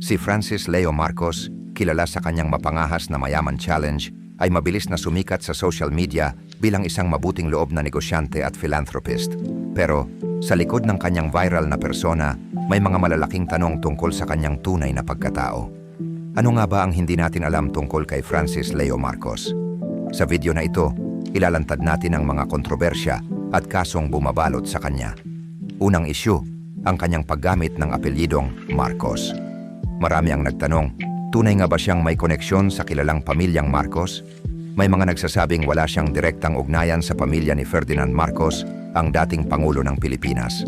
Si Francis Leo Marcos, kilala sa kanyang mapangahas na mayaman challenge, ay mabilis na sumikat sa social media bilang isang mabuting loob na negosyante at philanthropist. Pero sa likod ng kanyang viral na persona, may mga malalaking tanong tungkol sa kanyang tunay na pagkatao. Ano nga ba ang hindi natin alam tungkol kay Francis Leo Marcos? Sa video na ito, ilalantad natin ang mga kontrobersya at kasong bumabalot sa kanya. Unang isyu, ang kanyang paggamit ng apelyidong Marcos. Marami ang nagtanong, tunay nga ba siyang may koneksyon sa kilalang pamilyang Marcos? May mga nagsasabing wala siyang direktang ugnayan sa pamilya ni Ferdinand Marcos, ang dating Pangulo ng Pilipinas.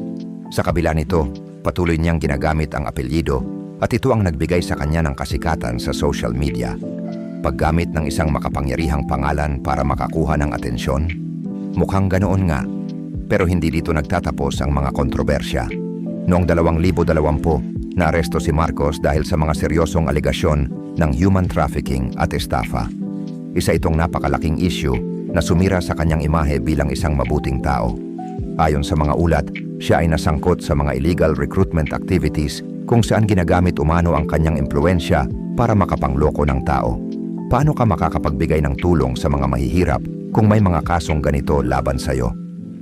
Sa kabila nito, patuloy niyang ginagamit ang apelyido at ito ang nagbigay sa kanya ng kasikatan sa social media. Paggamit ng isang makapangyarihang pangalan para makakuha ng atensyon? Mukhang ganoon nga, pero hindi dito nagtatapos ang mga kontrobersya. Noong 2020, naaresto si Marcos dahil sa mga seryosong aligasyon ng human trafficking at estafa. Isa itong napakalaking issue na sumira sa kanyang imahe bilang isang mabuting tao. Ayon sa mga ulat, siya ay nasangkot sa mga illegal recruitment activities kung saan ginagamit umano ang kanyang impluensya para makapangloko ng tao. Paano ka makakapagbigay ng tulong sa mga mahihirap kung may mga kasong ganito laban sa'yo?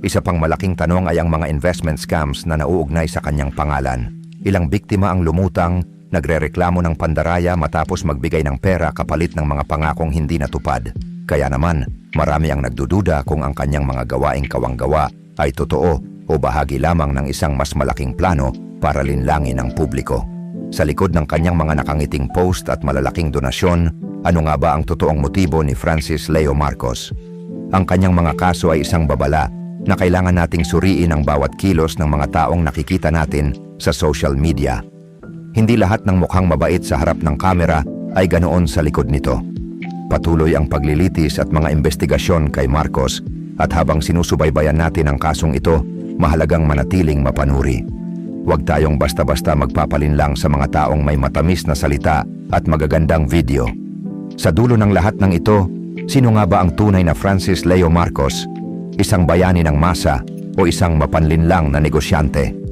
Isa pang malaking tanong ay ang mga investment scams na nauugnay sa kanyang pangalan. Ilang biktima ang lumutang, nagrereklamo ng pandaraya matapos magbigay ng pera kapalit ng mga pangakong hindi natupad. Kaya naman, marami ang nagdududa kung ang kanyang mga gawaing kawanggawa ay totoo o bahagi lamang ng isang mas malaking plano para linlangin ang publiko. Sa likod ng kanyang mga nakangiting post at malalaking donasyon, ano nga ba ang totoong motibo ni Francis Leo Marcos? Ang kanyang mga kaso ay isang babala na kailangan nating suriin ang bawat kilos ng mga taong nakikita natin sa social media. Hindi lahat ng mukhang mabait sa harap ng kamera ay ganoon sa likod nito. Patuloy ang paglilitis at mga investigasyon kay Marcos at habang sinusubaybayan natin ang kasong ito, mahalagang manatiling mapanuri. Huwag tayong basta-basta magpapalinlang sa mga taong may matamis na salita at magagandang video. Sa dulo ng lahat ng ito, sino nga ba ang tunay na Francis Leo Marcos? Isang bayani ng masa o isang mapanlinlang na negosyante?